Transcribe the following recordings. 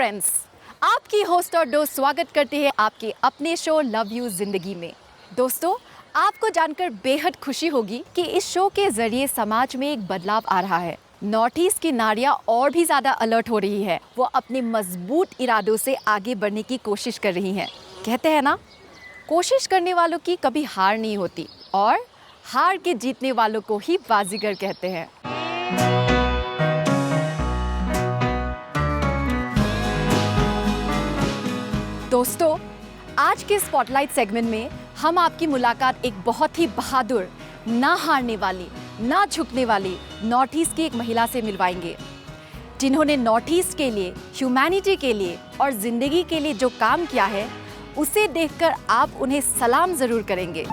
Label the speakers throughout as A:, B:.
A: Friends, आपकी host और दोस्त स्वागत करते हैं आपके अपने शो लव यू जिंदगी में। दोस्तों, आपको जानकर बेहद खुशी होगी कि इस शो के जरिए समाज में एक बदलाव आ रहा है। नॉर्थ ईस्ट की नारियां और भी ज़्यादा अलर्ट हो रही है। वो अपने मजबूत इरादों से आगे बढ़ने की कोशिश कर रही हैं। कहते हैं ना, कोशिश करने वालों की कभी हार नहीं होती और हार के जीतने वालों को ही बाजीगर कहते हैं। दोस्तों, आज के स्पॉटलाइट सेगमेंट में हम आपकी मुलाकात एक बहुत ही बहादुर, ना हारने वाली, ना झुकने वाली नॉर्थ ईस्ट की एक महिला से मिलवाएंगे, जिन्होंने नॉर्थ ईस्ट के लिए, ह्यूमैनिटी के लिए और जिंदगी के लिए जो काम किया है, उसे देखकर आप उन्हें सलाम जरूर करेंगे।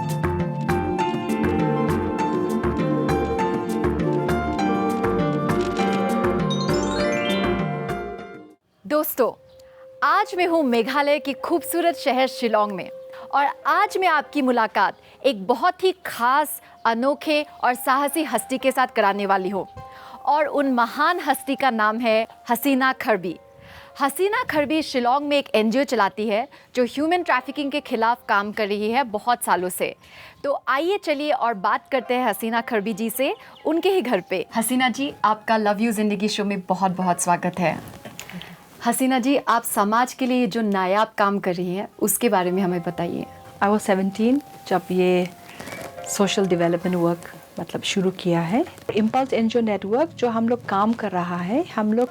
A: दोस्तों, आज मैं हूँ मेघालय के खूबसूरत शहर शिलोंग में और आज मैं आपकी मुलाकात एक बहुत ही खास, अनोखे और साहसी हस्ती के साथ कराने वाली हूँ और उन महान हस्ती का नाम है हसीना खरबी। हसीना खरबी शिलोंग में एक एनजीओ चलाती है जो ह्यूमन ट्रैफिकिंग के खिलाफ काम कर रही है बहुत सालों से। तो आइए चलिए और बात करते हैं हसीना खरबी जी से उनके ही घर पे। हसीना जी, आपका लव यू जिंदगी शो में बहुत बहुत स्वागत है। हसीना जी, आप समाज के लिए जो नायाब काम कर रही हैं उसके बारे में हमें बताइए।
B: I was 17 जब ये सोशल डेवलपमेंट वर्क मतलब शुरू किया है। इम्पल्स एनजीओ नेटवर्क जो हम लोग काम कर रहा है, हम लोग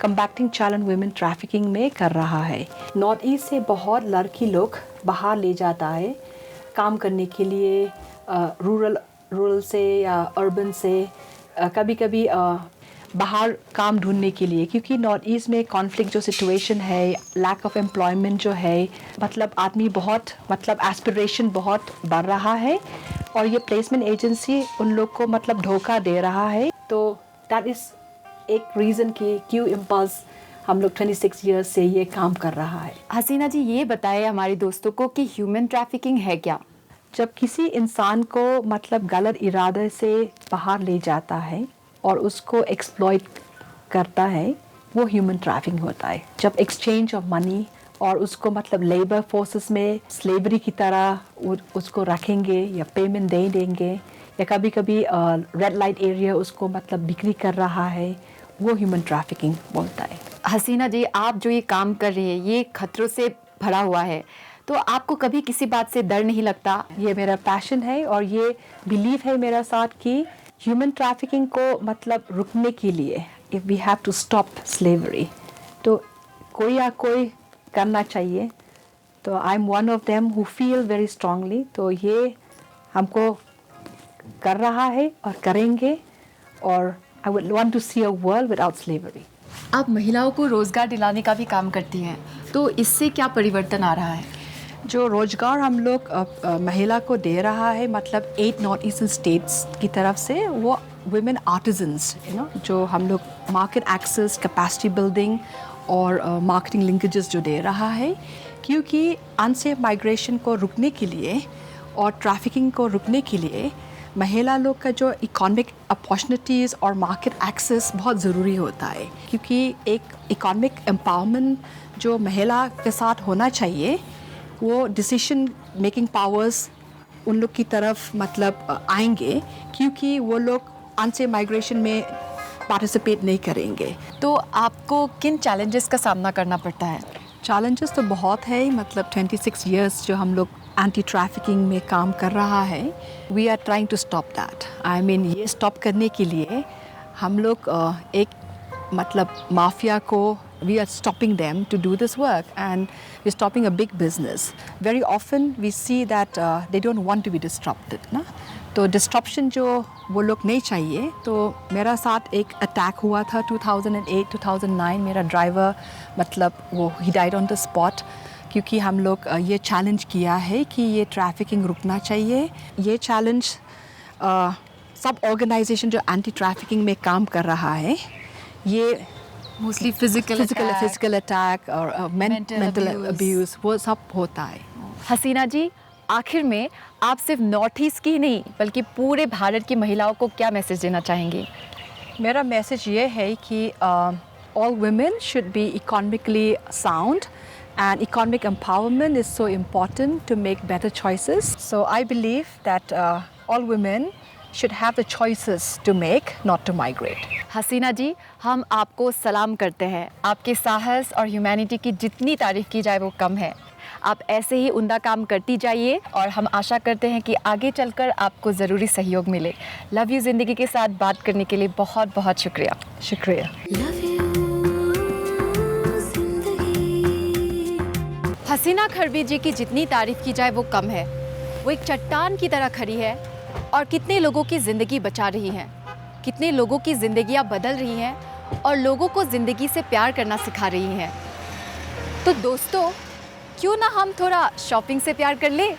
B: कम्बैक्टिंग चाइल्ड एंड वुमेन ट्रैफिकिंग में कर रहा है। नॉर्थ ईस्ट से बहुत लड़की लोग बाहर ले जाता है काम करने के लिए, रूरल से या अर्बन से, कभी कभी बाहर काम ढूंढने के लिए, क्योंकि नॉर्थ ईस्ट में कॉन्फ्लिक्ट जो सिचुएशन है, लैक ऑफ एम्प्लॉयमेंट जो है, मतलब आदमी बहुत मतलब एस्पिरेशन बहुत बढ़ रहा है और ये प्लेसमेंट एजेंसी उन लोग को मतलब धोखा दे रहा है। तो दैट इज़ एक रीज़न कि क्यों इम्पल्स हम लोग 26 ईयर्स से ये काम कर रहा है।
A: हसीना जी, ये बताएं हमारे दोस्तों को कि ह्यूमन ट्रैफिकिंग है क्या?
B: जब किसी इंसान को मतलब गलत इरादे से बाहर ले जाता है और उसको एक्सप्लॉइट करता है, वो ह्यूमन ट्रैफिकिंग होता है। जब एक्सचेंज ऑफ मनी और उसको मतलब लेबर फोर्सेस में स्लेवरी की तरह उसको रखेंगे या पेमेंट दे देंगे, या कभी कभी रेड लाइट एरिया उसको मतलब बिक्री कर रहा है, वो ह्यूमन ट्रैफिकिंग बोलता है।
A: हसीना जी, आप जो ये काम कर रही है ये खतरों से भरा हुआ है, तो आपको कभी किसी बात से डर नहीं लगता?
B: ये मेरा पैशन है और ये बिलीव है मेरा साथ कि ह्यूमन ट्रैफिकिंग को मतलब रुकने के लिए if we have to stop slavery, तो कोई या कोई करना चाहिए। तो I am one of them who feel very strongly. तो ये हमको कर रहा है और करेंगे, और I would want to see a world without slavery.
A: आप महिलाओं को रोजगार दिलाने का भी काम करती हैं, तो इससे क्या परिवर्तन आ रहा है?
B: जो रोजगार हम लोग महिला को दे रहा है, मतलब 8 नॉर्थ ईस्टर्न स्टेट्स की तरफ से, वो वुमेन आर्टिजन्स जो हम लोग मार्केट एक्सेस, कैपेसिटी बिल्डिंग और मार्केटिंग लिंकेजेस जो दे रहा है, क्योंकि अनसेफ माइग्रेशन को रुकने के लिए और ट्रैफिकिंग को रुकने के लिए महिला लोग का जो इकोनॉमिक अपॉर्चुनिटीज़ और मार्केट एक्सेस बहुत ज़रूरी होता है। क्योंकि एक इकोनॉमिक एम्पावरमेंट जो महिला के साथ होना चाहिए, वो डिसीजन मेकिंग पावर्स उन लोग की तरफ मतलब आएंगे, क्योंकि वो लोग अनसेफ माइग्रेशन में पार्टिसिपेट नहीं करेंगे।
A: तो आपको किन चैलेंजेस का सामना करना पड़ता है?
B: चैलेंजेस तो बहुत है, मतलब 26 इयर्स जो हम लोग एंटी ट्रैफिकिंग में काम कर रहा है, we are trying to stop that. I mean, ये स्टॉप करने के लिए हम लोग एक मतलब माफिया को, we are stopping them to do this work, and we're stopping a big business. Very often we see that they don't want to be disrupted ना, तो disruption जो वो लोग नहीं चाहिए। तो मेरा साथ एक अटैक हुआ था 2008-2009। मेरा ड्राइवर मतलब वो he died on the spot, क्योंकि हम लोग ये चैलेंज किया है कि ये ट्रैफिकिंग रुकना चाहिए। ये चैलेंज सब ऑर्गेनाइजेशन जो एंटी ट्रैफिकिंग में काम कर रहा है, ये
A: मोस्टली फिजिकल
B: अटैक और मेंटल अब्यूज़ वो सब होता है।
A: हसीना जी, आखिर में आप सिर्फ नॉर्थ ईस्ट की ही नहीं बल्कि पूरे भारत की महिलाओं को क्या मैसेज देना चाहेंगे?
B: मेरा मैसेज ये है कि all women should be economically sound, and economic empowerment is so important to make better choices. So I believe that all women should have the choices to make, not to migrate.
A: हसीना जी, हम आपको सलाम करते हैं। आपके साहस और humanity की जितनी तारीफ़ की जाए वो कम है। आप ऐसे ही उम्दा काम करती जाइए और हम आशा करते हैं कि आगे चलकर आपको ज़रूरी सहयोग मिले। लव यू ज़िंदगी के साथ बात करने के लिए बहुत बहुत शुक्रिया।
B: शुक्रिया।
A: हसीना खरवी जी की जितनी तारीफ़ की जाए वो कम है। वो एक चट्टान की तरह खड़ी है और कितने लोगों की ज़िंदगी बचा रही हैं, कितने लोगों की ज़िंदगियाँ बदल रही हैं और लोगों को ज़िंदगी से प्यार करना सिखा रही हैं। तो दोस्तों, क्यों ना हम थोड़ा शॉपिंग से प्यार कर लें?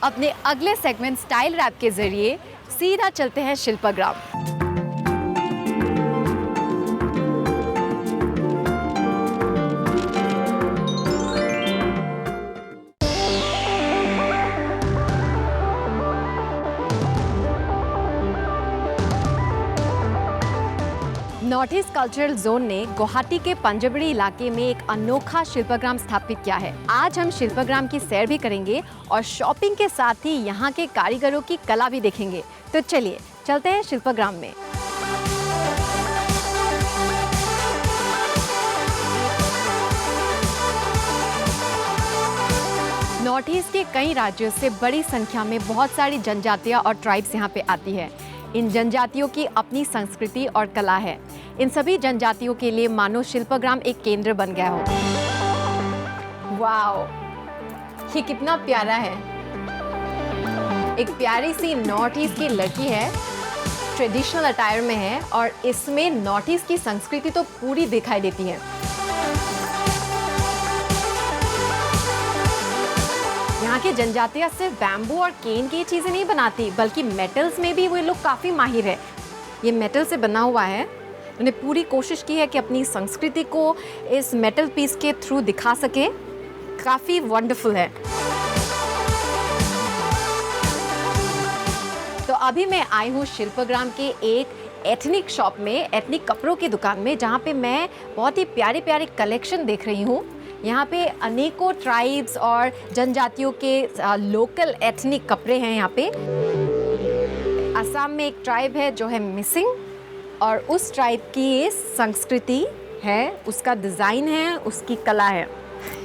A: अपने अगले सेगमेंट स्टाइल रैप के ज़रिए सीधा चलते हैं शिल्पाग्राम। नॉर्थ ईस्ट कल्चरल जोन ने गुवाहाटी के पंजाबड़ी इलाके में एक अनोखा शिल्पाग्राम स्थापित किया है। आज हम शिल्पाग्राम की सैर भी करेंगे और शॉपिंग के साथ ही यहाँ के कारीगरों की कला भी देखेंगे। तो चलिए चलते हैं शिल्पाग्राम में। नॉर्थ ईस्ट के कई राज्यों से बड़ी संख्या में बहुत सारी जनजातियाँ और ट्राइब्स यहाँ पे आती है। इन जनजातियों की अपनी संस्कृति और कला है। इन सभी जनजातियों के लिए मानो शिल्पाग्राम एक केंद्र बन गया हो। वाओ, ये कितना प्यारा है। एक प्यारी सी नॉर्थ ईस्ट की लड़की है, ट्रेडिशनल अटायर में है और इसमें नॉर्थ ईस्ट की संस्कृति तो पूरी दिखाई देती है। यहाँ की जनजातियाँ सिर्फ बैम्बू और केन की चीज़ें नहीं बनाती, बल्कि मेटल्स में भी वो लोग काफ़ी माहिर है। ये मेटल से बना हुआ है। उन्होंने पूरी कोशिश की है कि अपनी संस्कृति को इस मेटल पीस के थ्रू दिखा सके। काफ़ी वंडरफुल है। तो अभी मैं आई हूँ शिल्पाग्राम के एक एथनिक शॉप में, एथनिक कपड़ों की दुकान में, जहाँ पे मैं बहुत ही प्यारे प्यारे कलेक्शन देख रही हूँ। यहाँ पे अनेकों ट्राइब्स और जनजातियों के लोकल एथनिक कपड़े हैं। यहाँ पे असम में एक ट्राइब है जो है मिसिंग, और उस ट्राइब की ये संस्कृति है, उसका डिज़ाइन है, उसकी कला है।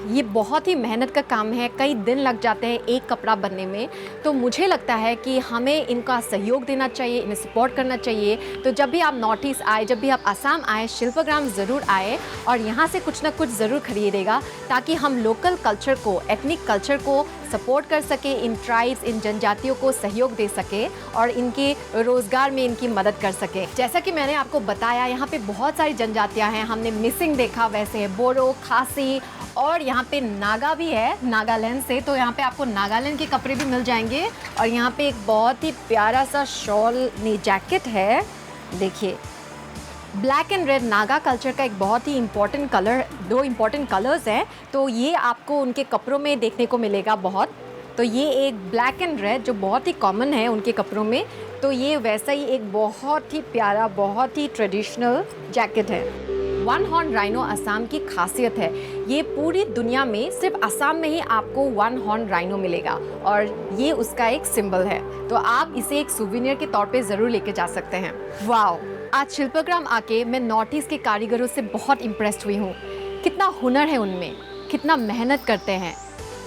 A: ये बहुत ही मेहनत का काम है, कई दिन लग जाते हैं एक कपड़ा बनने में। तो मुझे लगता है कि हमें इनका सहयोग देना चाहिए, इन्हें सपोर्ट करना चाहिए। तो जब भी आप नॉर्थ ईस्ट आए, जब भी आप असम आए, शिल्पाग्राम ज़रूर आए और यहाँ से कुछ ना कुछ ज़रूर खरीदेगा, ताकि हम लोकल कल्चर को, एथनिक कल्चर को सपोर्ट कर सके, इन ट्राइब्स, इन जनजातियों को सहयोग दे सके और इनके रोज़गार में इनकी मदद कर सके। जैसा कि मैंने आपको बताया, यहाँ पे बहुत सारी जनजातियाँ हैं। हमने मिसिंग देखा, वैसे है बोरो, खासी और यहाँ पे नागा भी है, नागालैंड से। तो यहाँ पे आपको नागालैंड के कपड़े भी मिल जाएंगे। और यहाँ पे एक बहुत ही प्यारा सा शॉल नहीं जैकेट है, देखिए। Black and red Naga culture का एक बहुत ही इम्पॉर्टेंट कलर, दो इम्पॉर्टेंट कलर्स हैं, तो ये आपको उनके कपड़ों में देखने को मिलेगा बहुत। तो ये एक ब्लैक एंड रेड जो बहुत ही कॉमन है उनके कपड़ों में, तो ये वैसा ही एक बहुत ही प्यारा, बहुत ही ट्रेडिशनल जैकेट है। वन हॉर्न राइनो असम की खासियत है। ये पूरी दुनिया में सिर्फ असम में ही आपको वन हॉर्न राइनो मिलेगा और ये उसका एक सिंबल है। तो आप इसे एक सुवेनियर के तौर पे ज़रूर लेके जा सकते हैं। वाओ, आज शिल्पाग्राम आके मैं नॉर्थ ईस्ट के कारीगरों से बहुत इम्प्रेस्ड हुई हूँ। कितना हुनर है उनमें, कितना मेहनत करते हैं।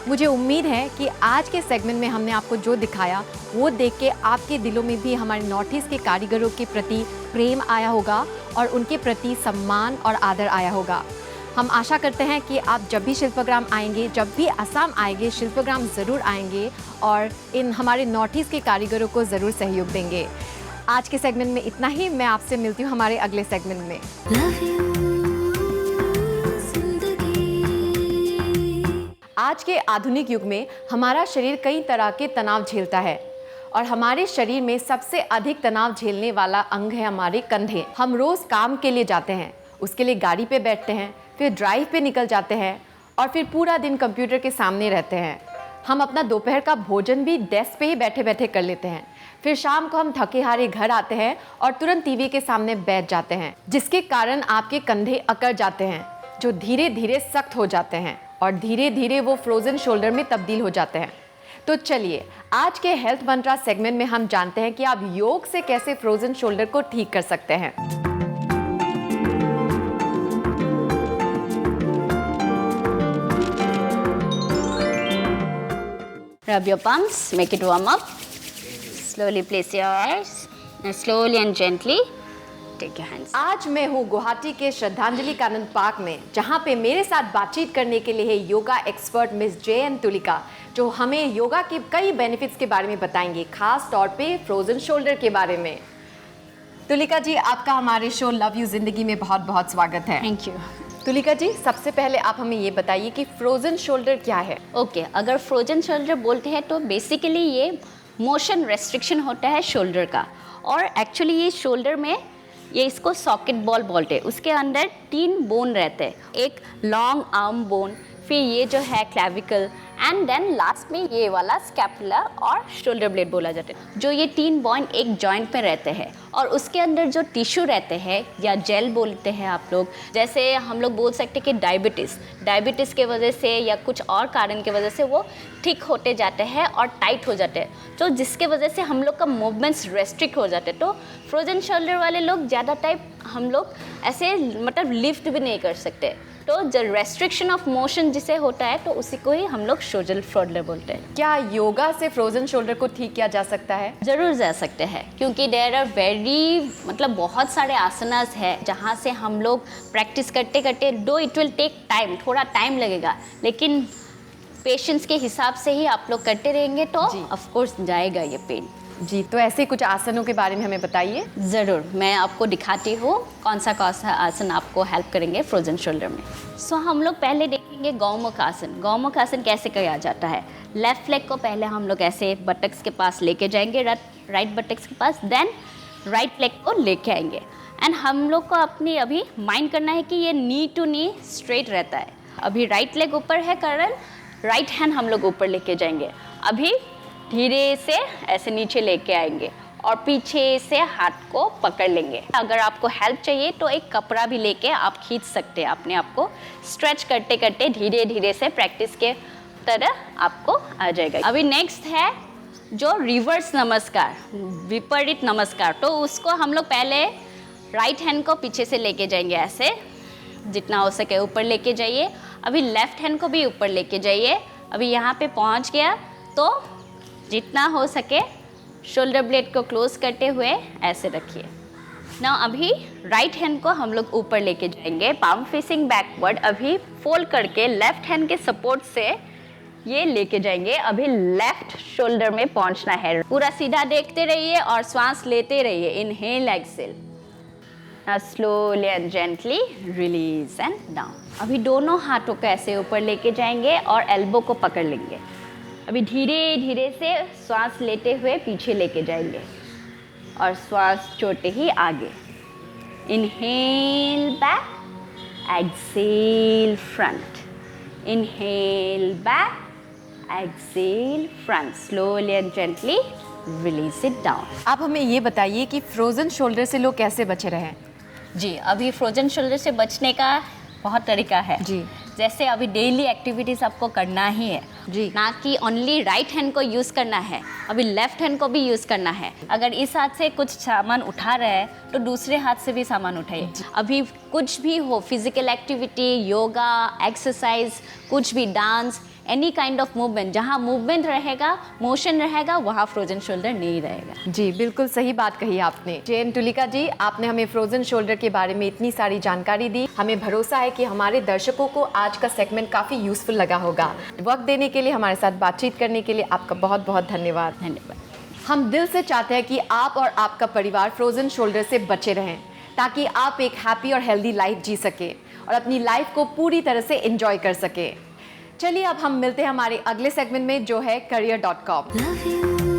A: मुझे उम्मीद है कि आज के सेगमेंट में हमने आपको जो दिखाया वो देख के आपके दिलों में भी हमारे नॉर्थ ईस्ट के कारीगरों के प्रति प्रेम आया होगा और उनके प्रति सम्मान और आदर आया होगा। हम आशा करते हैं कि आप जब भी शिल्पाग्राम आएंगे, जब भी असम आएंगे, शिल्पाग्राम ज़रूर आएंगे और इन हमारे नॉर्थ ईस्ट के कारीगरों को ज़रूर सहयोग देंगे। आज के सेगमेंट में इतना ही। मैं आपसे मिलती हूँ हमारे अगले सेगमेंट में। आज के आधुनिक युग में हमारा शरीर कई तरह के तनाव झेलता है और हमारे शरीर में सबसे अधिक तनाव झेलने वाला अंग है हमारे कंधे। हम रोज़ काम के लिए जाते हैं, उसके लिए गाड़ी पे बैठते हैं, फिर ड्राइव पे निकल जाते हैं और फिर पूरा दिन कंप्यूटर के सामने रहते हैं। हम अपना दोपहर का भोजन भी डेस्क पे ही बैठे बैठे कर लेते हैं। फिर शाम को हम थके हारे घर आते हैं और तुरंत टीवी के सामने बैठ जाते हैं, जिसके कारण आपके कंधे अकड़ जाते हैं, जो धीरे धीरे सख्त हो जाते हैं और धीरे धीरे वो फ्रोजन शोल्डर में तब्दील हो जाते हैं। तो चलिए आज के हेल्थ मंत्रा सेगमेंट में हम जानते हैं कि आप योग से कैसे फ्रोजन शोल्डर को ठीक कर सकते हैं।
C: Rub your palms, make it warm up. Slowly place your eyes and slowly and gently take your hands.
A: आज मैं हूँ गुवाहाटी के श्रद्धांजलि कानन पार्क में, जहाँ पे मेरे साथ बातचीत करने के लिए है yoga expert miss JN. Tulika, जो हमें योगा के कई बेनिफिट्स के बारे में बताएंगे, खास तौर पे फ्रोजन शोल्डर के बारे में। तुलिका जी, आपका हमारे शो लव यू जिंदगी में बहुत बहुत स्वागत है।
C: Thank you.
A: तुलिका जी, सबसे पहले आप हमें ये बताइए कि फ्रोजन शोल्डर क्या है।
C: ओके, अगर फ्रोजन शोल्डर बोलते हैं तो बेसिकली ये मोशन रेस्ट्रिक्शन होता है शोल्डर का। और एक्चुअली ये शोल्डर में ये इसको सॉकेट बॉल बोलते हैं। उसके अंदर 3 बोन रहते हैं, एक लॉन्ग आर्म बोन, फिर ये जो है क्लैविकल, एंड देन लास्ट में ये वाला स्कैपुला और शोल्डर ब्लेड बोला जाता है। जो ये 3 बोन एक जॉइंट में रहते हैं और उसके अंदर जो टिश्यू रहते हैं या जेल बोलते हैं आप लोग, जैसे हम लोग बोल सकते हैं कि डायबिटीज़ के वजह से या कुछ और कारण की वजह से वो ठीक होते जाते हैं और टाइट हो जाते हैं, तो जिसके वजह से हम लोग का मूवमेंट्स रेस्ट्रिक्ट हो जाते हैं। तो फ्रोजन शोल्डर वाले लोग ज़्यादा टाइम हम लोग ऐसे मतलब लिफ्ट भी नहीं कर सकते। तो जो रेस्ट्रिक्शन ऑफ मोशन जिसे होता है तो उसी को ही हम लोग फ्रोजन शोल्डर बोलते हैं।
A: क्या योगा से फ्रोजन शोल्डर को ठीक किया जा सकता है?
C: ज़रूर जा सकते हैं, क्योंकि देयर आर मतलब बहुत सारे आसनास है जहाँ से हम लोग प्रैक्टिस करते करते दो इट विल टेक टाइम, थोड़ा टाइम लगेगा, लेकिन पेशेंस के हिसाब से ही आप लोग करते रहेंगे तो ऑफ कोर्स जाएगा ये पेन।
A: जी, तो ऐसे कुछ आसनों के बारे में हमें बताइए।
C: ज़रूर, मैं आपको दिखाती हूँ कौन सा आसन आपको हेल्प करेंगे फ्रोजन शोल्डर में। सो हम लोग पहले देखेंगे गौमुख आसन। गौमुख आसन कैसे किया जाता है? लेफ्ट लेग को पहले हम लोग ऐसे बटक्स के पास लेके जाएंगे, राइट बटक्स के पास, देन राइट लेग को लेके आएंगे। एंड हम लोग को अपनी अभी माइंड करना है कि ये नी टू नी स्ट्रेट रहता है। अभी राइट लेग ऊपर है, कारण राइट हैंड हम लोग ऊपर लेके जाएंगे। अभी धीरे से ऐसे नीचे लेके आएंगे और पीछे से हाथ को पकड़ लेंगे। अगर आपको हेल्प चाहिए तो एक कपड़ा भी लेके आप खींच सकते हैं अपने आप को। स्ट्रेच करते करते धीरे धीरे से प्रैक्टिस के तरह आपको आ जाएगा। अभी नेक्स्ट है जो रिवर्स नमस्कार, विपरीत नमस्कार। तो उसको हम लोग पहले राइट हैंड को पीछे से लेके जाएंगे, ऐसे जितना हो सके ऊपर लेके जाइए। अभी लेफ्ट हैंड को भी ऊपर लेके जाइए। अभी यहाँ पे पहुँच गया तो जितना हो सके शोल्डर ब्लेड को क्लोज करते हुए ऐसे रखिए। ना अभी राइट हैंड को हम लोग ऊपर लेके जाएंगे, पाम फेसिंग बैकवर्ड। अभी फोल्ड करके लेफ्ट हैंड के सपोर्ट से ये लेके जाएंगे। अभी लेफ्ट शोल्डर में पहुंचना है। पूरा सीधा देखते रहिए और श्वास लेते रहिए। Inhale, exhale. Now slowly and gently release and down. अभी दोनों हाथों को ऐसे ऊपर लेके जाएंगे और एल्बो को पकड़ लेंगे। अभी धीरे धीरे से श्वास लेते हुए पीछे लेके जाएंगे और श्वास छोड़ते ही आगे। Inhale back, exhale front. Inhale back, exhale front. Slowly and gently release it down.
A: आप हमें ये बताइए कि फ्रोजन शोल्डर से लोग कैसे बचे रहें?
C: जी, अभी फ्रोजन शोल्डर से बचने का बहुत तरीका है
A: जी।
C: जैसे अभी डेली एक्टिविटीज़ आपको करना ही है
A: जी,
C: ना कि ओनली राइट हैंड को यूज़ करना है, अभी लेफ्ट हैंड को भी यूज़ करना है। अगर इस हाथ से कुछ सामान उठा रहे हैं तो दूसरे हाथ से भी सामान उठाइए। अभी कुछ भी हो, फिजिकल एक्टिविटी, योगा, एक्सरसाइज, कुछ भी dance, any kind of movement, जहाँ मूवमेंट रहेगा, मोशन रहेगा, वहाँ फ्रोजन शोल्डर नहीं रहेगा।
A: जी, बिल्कुल सही बात कही आपने। जे.एन. तुलिका जी, आपने हमें फ्रोजन शोल्डर के बारे में इतनी सारी जानकारी दी। हमें भरोसा है कि हमारे दर्शकों को आज का सेगमेंट काफ़ी यूजफुल लगा होगा। वक्त देने के लिए, हमारे साथ बातचीत करने के लिए आपका बहुत बहुत धन्यवाद। हम दिल से चाहते हैं कि आप और आपका परिवार फ्रोजन शोल्डर से बचे रहें, ताकि आप एक हैप्पी और हेल्दी लाइफ जी सके और अपनी लाइफ को पूरी तरह से एंजॉय कर सके। चलिए अब हम मिलते हैं हमारे अगले सेगमेंट में, जो है career.com।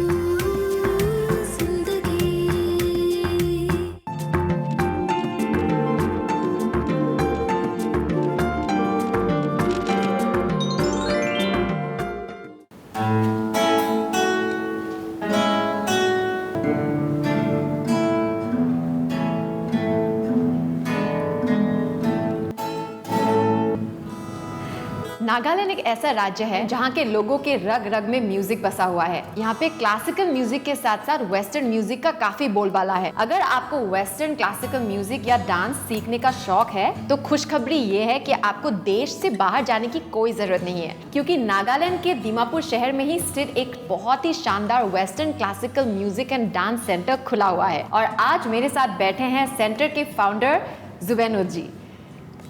A: नागालैंड एक ऐसा राज्य है जहाँ के लोगों के रग रग में म्यूजिक बसा हुआ है। यहाँ पे क्लासिकल म्यूजिक के साथ साथ वेस्टर्न म्यूजिक का काफी बोलबाला है। अगर आपको वेस्टर्न क्लासिकल म्यूजिक या डांस सीखने का शौक है तो खुशखबरी ये है कि आपको देश से बाहर जाने की कोई जरूरत नहीं है, क्योंकि नागालैंड के दीमापुर शहर में ही स्थित एक बहुत ही शानदार western classical music and dance centre खुला हुआ है। और आज मेरे साथ बैठे हैं सेंटर के फाउंडर जुबैनूर जी।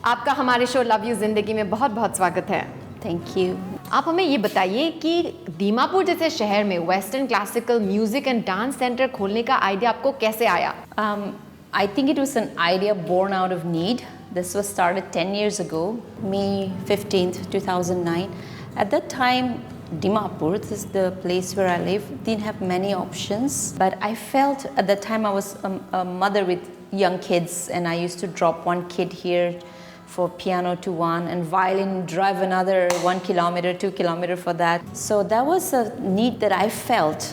A: आपका हमारे शो लव यू जिंदगी में बहुत बहुत स्वागत है।
C: Thank you.
A: आप हमें ये बताइए कि दीमापुर जैसे शहर में western classical music and dance centre खोलने का आइडिया आपको कैसे आया?
D: I think it was an idea born out of need. This was started 10 years ago, May 15th, 2009. At that time, Dimapur, this is the place where I live, didn't have many options. But I felt at that time I was a mother with young kids, and I used to drop one kid here for piano to one and violin, drive another 1 kilometer, 2 kilometer for that. So that was a need that I felt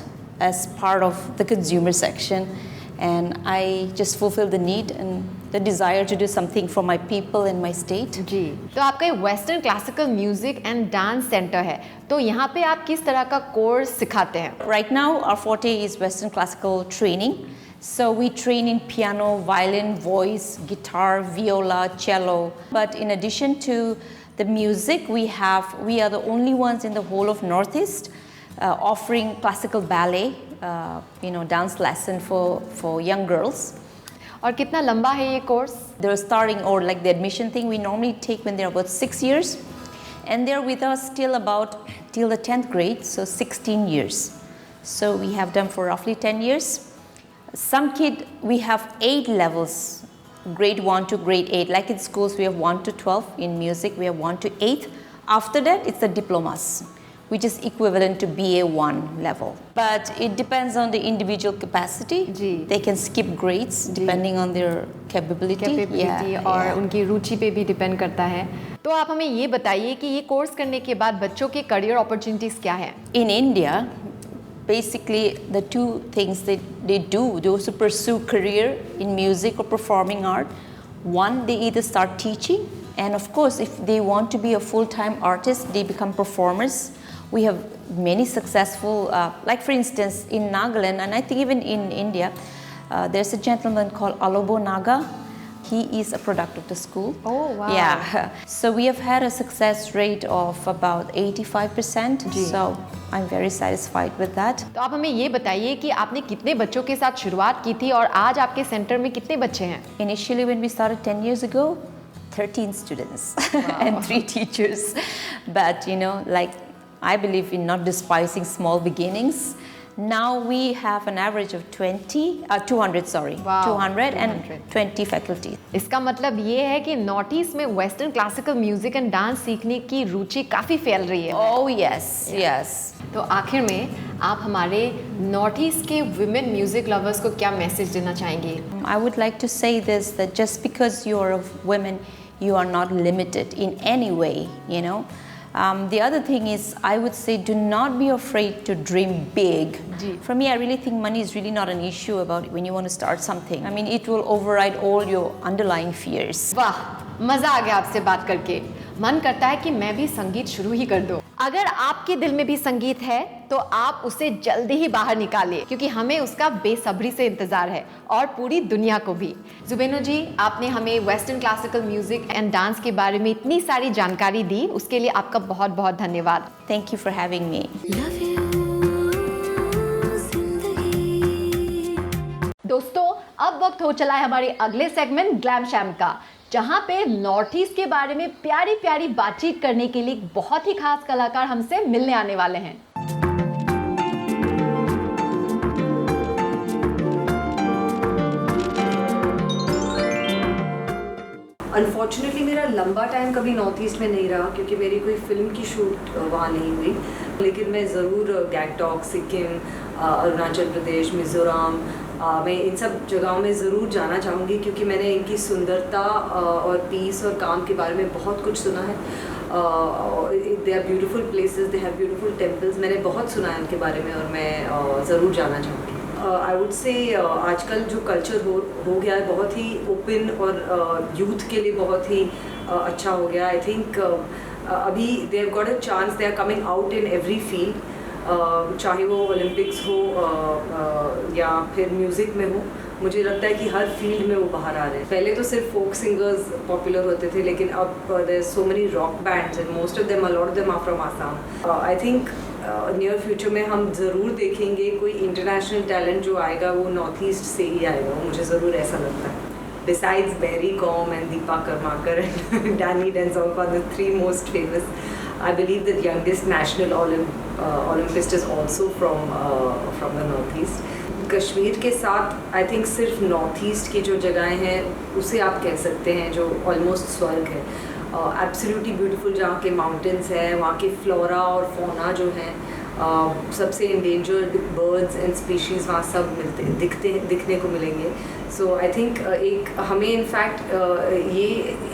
D: as part of the consumer section, and I just fulfilled the need and the desire to do something for my people in my state.
A: जी, तो आपका ये western classical music and dance centre है, तो यहाँ पे आप किस तरह का कोर्स सिखाते हैं?
D: Right now our forte is Western classical training. So we train in piano, violin, voice, guitar, viola, cello. But in addition to the music, we are the only ones in the whole of Northeast offering classical ballet, dance lesson for young girls.
A: और कितना लंबा है ये course?
D: They're starting, or like the admission thing, we normally take when they're about 6 years, and they're with us till the 10th grade, so 16 years. So we have them for roughly 10 years. Some kid, we have 8 levels, grade 1 to grade 8. Like in schools, we have 1 to 12. In music, we have 1 to 8. After that, it's the diplomas, which is equivalent to BA1 level. But it depends on the individual capacity.
A: जी.
D: They can skip grades depending on their capability.
A: और उनकी रुचि पे भी depend करता है। तो आप हमें ये बताइए कि ये कोर्स करने के बाद बच्चों के करियर अपॉर्चुनिटीज क्या है?
D: In India, basically the two things that they do, those who pursue career in music or performing art, one, they either start teaching, and of course if they want to be a full-time artist, they become performers. We have many successful, like for instance in Nagaland, and I think even in India, there's a gentleman called Alobo Naga. He is a product of the school.
A: Oh, wow.
D: Yeah. So we have had a success rate of about 85%. So I'm very satisfied with that.
A: तो आप हमें ये बताइए कि आपने कितने बच्चों के साथ शुरुआत की थी और आज आपके सेंटर में कितने बच्चे हैं?
D: Initially when we started 10 years ago, 13 students and 3 teachers. But like I believe in not despising small beginnings. Now we have an average of 200 and 20 faculty.
A: इसका मतलब ये है कि नॉर्थ ईस्ट में western classical music and dance सीखने की रुचि काफी फैल रही है।
D: Oh yes, yes.
A: तो आखिर में आप हमारे नॉर्थ ईस्ट के विमेन म्यूजिक लवर्स को क्या मैसेज देना चाहेंगे?
D: I would like to say this, that just because you are a woman, you are not limited in any way, The other thing is, I would say, do not be afraid to dream big. For me, I really think money is really not an issue about when you want to start something. I mean, it will override all your underlying fears.
A: वाह, मजा आ गया आपसे बात करके। मन करता है कि मैं भी संगीत शुरू ही कर दूं। अगर आपके दिल में भी संगीत है तो आप उसे जल्दी ही बाहर निकालिए, क्योंकि हमें उसका बेसब्री से इंतजार है और पूरी दुनिया को भी। जुबैनूर जी, आपने हमें western classical music and dance के बारे में इतनी सारी जानकारी दी, उसके लिए आपका बहुत बहुत धन्यवाद।
D: Thank you for having me.
A: दोस्तों, अब वक्त हो चला है हमारे अगले सेगमेंट ग्लैम शैम का, जहां पे नॉर्थ ईस्ट के बारे में प्यारी प्यारी बातचीत करने के लिए बहुत ही खास कलाकार हमसे मिलने आने वाले हैं।
E: अनफॉर्चुनेटली मेरा लंबा टाइम कभी नॉर्थ ईस्ट में नहीं रहा, क्योंकि मेरी कोई फिल्म की शूट वहाँ नहीं हुई, लेकिन मैं ज़रूर गैंगटॉक, सिक्किम, अरुणाचल प्रदेश, मिज़ोरम, मैं इन सब जगहों में ज़रूर जाना चाहूँगी, क्योंकि मैंने इनकी सुंदरता और पीस और काम के बारे में बहुत कुछ सुना है। They are beautiful places, they have beautiful temples, मैंने बहुत सुना है इनके बारे में और मैं ज़रूर जाना चाहूँगी। आई वुड से आजकल जो कल्चर हो गया है बहुत ही ओपन और यूथ के लिए बहुत ही अच्छा हो गया। आई थिंक अभी they have got a chance, they are coming out in every field, चाहे वो ओलंपिक्स हो या फिर म्यूज़िक में हो। मुझे लगता है कि हर फील्ड में वो बाहर आ रहे हैं। पहले तो सिर्फ फोक सिंगर्स पॉपुलर होते थे, लेकिन अब there so many rock bands and most of them, a lot of them are from Assam. I think near future में हम ज़रूर देखेंगे कोई इंटरनेशनल टैलेंट जो आएगा वो नॉर्थ ईस्ट से ही आएगा, मुझे ज़रूर ऐसा लगता है। Besides Barry Kom and Deepa Karmakar and Danny Denzonko are the three most famous. I believe the youngest national Olympist is also from the Northeast. Kashmir के साथ आई थिंक सिर्फ नॉर्थ ईस्ट की जो जगहें हैं उसे आप कह सकते हैं जो ऑलमोस्ट स्वर्ग है। एब्सोल्युटली ब्यूटीफुल, जहाँ के माउंटेन्स हैं, वहाँ के फ्लोरा और फौना जो हैं, सबसे इंडेंजर्ड बर्ड्स एंड स्पीशीज़ वहाँ सब दिखने को मिलेंगे। सो आई थिंक एक हमें इनफैक्ट ये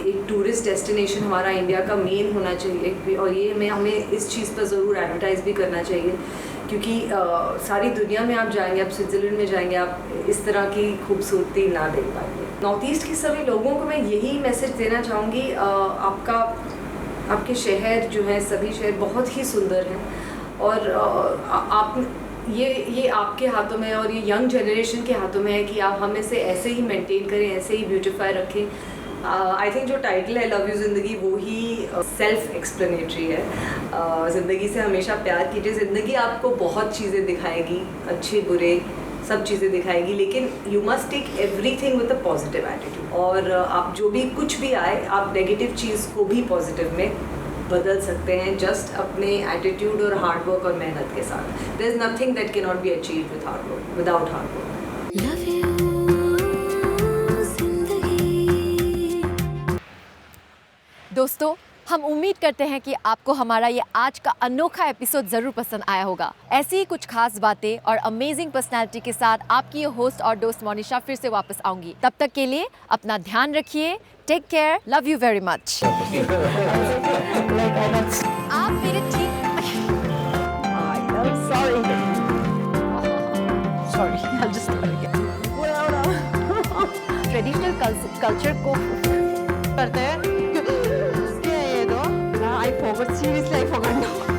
E: एक टूरिस्ट डेस्टिनेशन हमारा इंडिया का मेन होना चाहिए, और ये हमें इस चीज़ पर ज़रूर एडवर्टाइज़ भी करना चाहिए, क्योंकि सारी दुनिया में आप जाएंगे, आप स्विट्ज़रलैंड में जाएंगे, आप इस तरह की खूबसूरती ना देख पाएंगे। नॉर्थ ईस्ट के सभी लोगों को मैं यही मैसेज देना चाहूँगी, आपके शहर जो हैं, सभी शहर बहुत ही सुंदर हैं, और आप ये आपके हाथों में है, और ये यंग जनरेशन के हाथों में है कि आप हमें से ऐसे ही मेंटेन करें, ऐसे ही ब्यूटीफाई रखें। आई थिंक जो टाइटल है लव यू ज़िंदगी, वो ही सेल्फ एक्सप्लेनेटरी है। ज़िंदगी से हमेशा प्यार कीजिए। ज़िंदगी आपको बहुत चीज़ें दिखाएगी, अच्छे बुरे सब चीज़ें दिखाएगी, लेकिन you must take everything with a positive attitude. और आप जो भी कुछ भी आए, आप नेगेटिव चीज़ को भी पॉजिटिव में बदल सकते हैं, जस्ट अपने एटीट्यूड और हार्डवर्क और मेहनत के साथ। There is nothing that can not be achieved with hard work, without hard work.
A: दोस्तों, हम उम्मीद करते हैं कि आपको हमारा ये आज का अनोखा एपिसोड ज़रूर पसंद आया होगा। ऐसी ही कुछ खास बातें और अमेजिंग पर्सनालिटी के साथ आपकी ये होस्ट और दोस्त मोनिशा फिर से वापस आऊंगी। तब तक के लिए अपना ध्यान रखिए। Take care, love you very much. आप मेरे ठीक ट्रेडिशनल कल्चर को करते हैं। I forgot, seriously I forgot now.